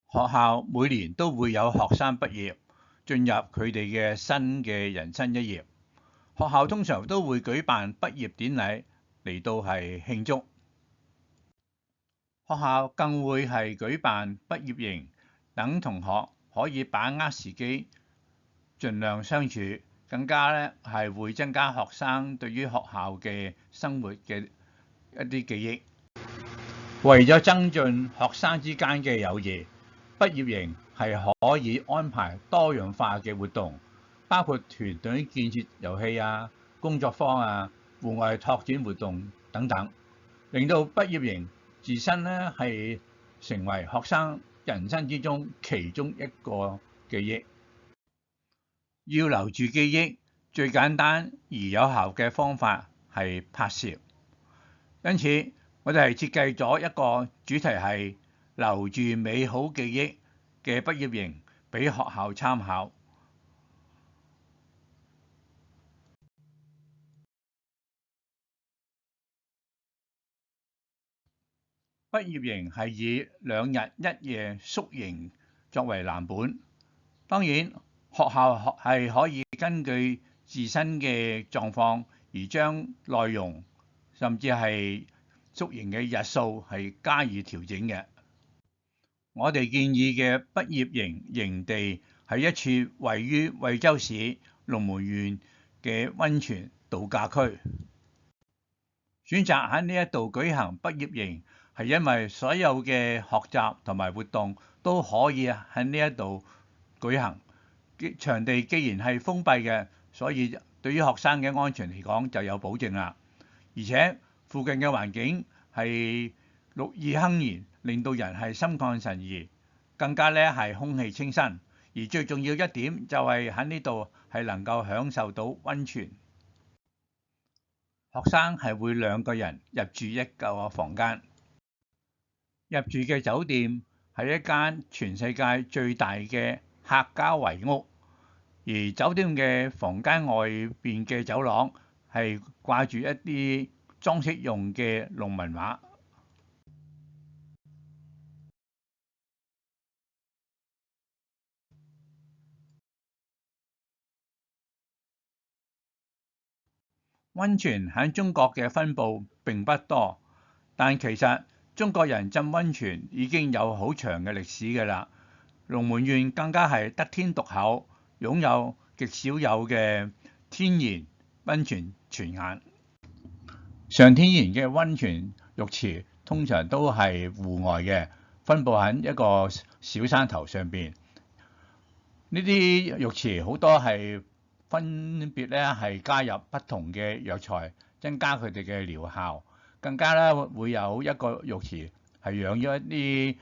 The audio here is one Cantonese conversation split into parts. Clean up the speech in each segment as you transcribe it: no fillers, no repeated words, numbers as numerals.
學校每年都會有學生畢業，進入佢哋嘅新嘅人生一頁。學校通常都會舉辦畢業典禮嚟到係慶祝。學校更會係舉辦畢業營，等同學可以把握時機，盡量相處，更加咧係會增加學生對於學校嘅生活嘅一啲記憶。為咗增進學生之間嘅友誼，畢業營係可以安排多樣化嘅活動，包括團隊建設遊戲啊、工作坊啊、戶外拓展活動等等，令到畢業營自身咧係成為學生人生之中其中一個記憶。要留住記憶，最簡單而有效嘅方法係拍攝。因此，我哋係設計咗一個主題係留住美好記憶嘅畢業營，俾學校參考。畢業營係以2日1夜宿營作為藍本，當然學校係可以根據自身嘅狀況而將內容甚至係宿營嘅日數係加以調整嘅。我哋建議嘅畢業營營地係一處位於惠州市龍門縣嘅溫泉度假區。選擇喺呢一度舉行畢業營，係因為所有嘅學習同埋活動都可以喺呢一度舉行。場地既然係封閉嘅，所以對於學生嘅安全嚟講就有保證啦。而且附近嘅環境係綠意亨然，令到人係心曠神怡，更加咧係空氣清新。而最重要一點就係喺呢度係能夠享受到溫泉。學生係會2個人入住一個房間，入住嘅酒店係一間全世界最大嘅客家圍屋，而酒店嘅房間外邊嘅走廊係掛住一啲裝飾用嘅龍紋畫。溫泉喺中國嘅分佈並不多，但其實中國人浸溫泉已經有好長嘅歷史㗎啦。龍門縣更加係得天獨厚，擁有極少有嘅天然溫泉泉眼。上天然嘅溫泉浴池通常都係戶外嘅，分佈喺一個小山頭上邊。呢啲浴池好多係分別咧係加入不同嘅藥材，增加佢哋嘅療效。更加咧會有一個浴池係養咗一啲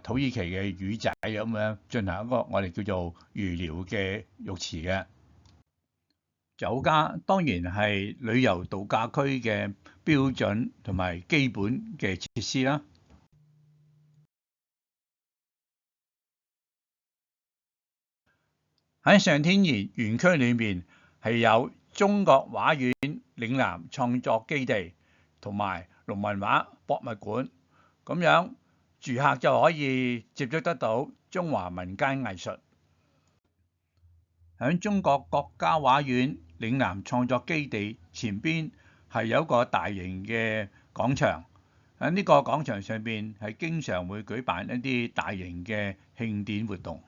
土耳其嘅魚仔咁樣，進行一個我哋叫做魚療嘅浴池嘅。酒家當然係旅遊度假區嘅標準同埋基本嘅設施啦。喺上天然園區裏面係有中國畫院嶺南創作基地同埋龍紋畫博物館，咁樣住客就可以接觸得到中華民間藝術。喺中國國家畫院嶺南創作基地前邊係有一個大型嘅廣場，喺呢個廣場上邊係經常會舉辦一啲大型嘅慶典活動。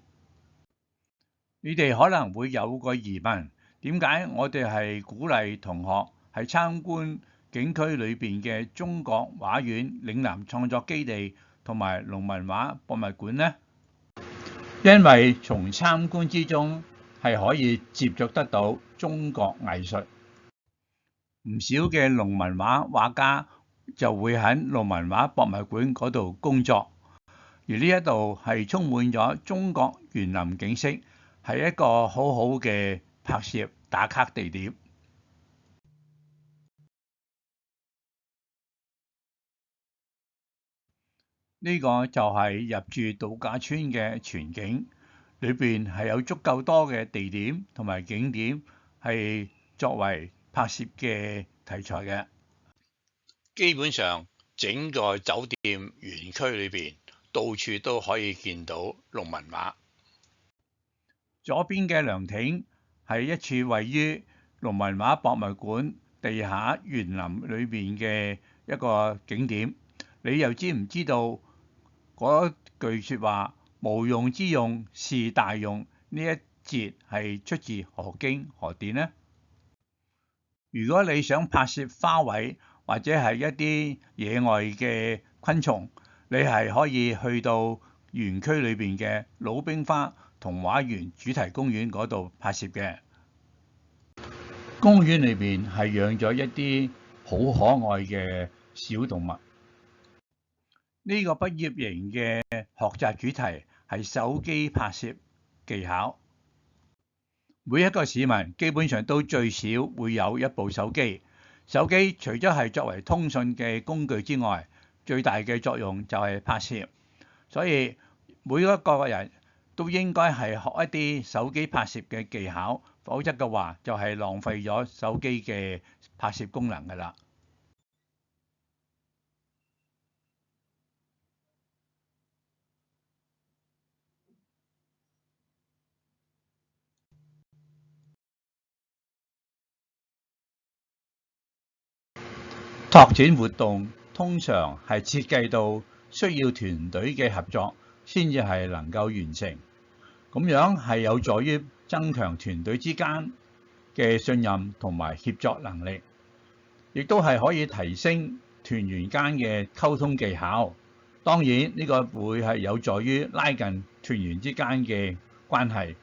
你哋可能會有個疑問，點解我哋係鼓勵同學係參觀景區裏邊嘅中國畫院嶺南創作基地同埋龍紋畫博物館呢？因為從參觀之中係可以接觸得到中國藝術，唔少嘅龍紋畫畫家就會喺龍紋畫博物館嗰度工作，而呢一度係充滿咗中國園林景色，係一個好好嘅拍攝打卡地點。呢個就係入住度假村嘅全景，裏邊係有足夠多嘅地點同埋景點係作為拍攝嘅題材嘅。基本上整個酒店園區裏邊到處都可以見到農民畫。左邊嘅涼亭係一處位於農民畫博物館地下園林裏面嘅一個景點。你又知唔知道嗰句説話無用之用是大用呢一節係出自何經何典呢？如果你想拍攝花卉或者係一啲野外嘅昆蟲，你係可以去到園區裏邊嘅魯冰花童話園主題公園嗰度拍攝嘅。公園裏邊係養咗一啲好可愛嘅小動物。呢個畢業營嘅學習主題係手機拍攝技巧。每一個市民基本上都最少會有一部手機。手機除咗係作為通訊嘅工具之外，最大嘅作用就係拍攝。所以每一個人都應該係學一啲手機拍攝嘅技巧，否則嘅話就係浪費咗手機嘅拍攝功能㗎啦。拓展活動通常係設計到需要團隊嘅合作先至係能夠完成，咁樣係有助於增強團隊之間嘅信任同埋協作能力，亦都係可以提升團員間嘅溝通技巧。當然呢個會係有助於拉近團員之間嘅關係。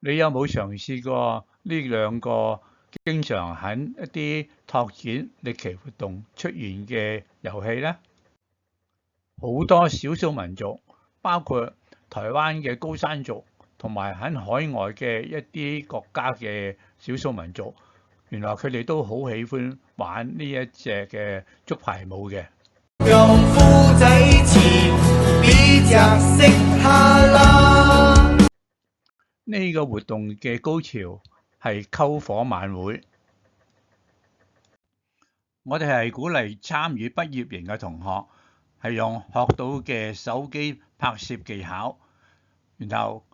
你有冇嘗試過呢兩個經常喺一啲拓展歷奇活動出現嘅遊戲呢？好多少數民族，包括台灣嘅高山族，同埋喺海外嘅一啲國家嘅少數民族，原來佢哋都好喜歡玩呢一隻嘅竹排舞嘅。讓夫仔前比較識下啦。呢個活動嘅高潮係篝火晚會。我哋係鼓勵參與畢業營嘅同學係用學到嘅手機拍攝技巧，然後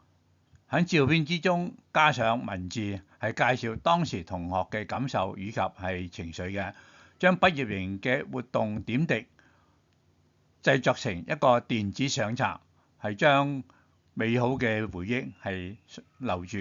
喺照片之中加上文字，係介紹當時同學嘅感受以及係情緒嘅，將畢業營嘅活動點滴製作成一個電子相冊，係將美好嘅回憶係留住。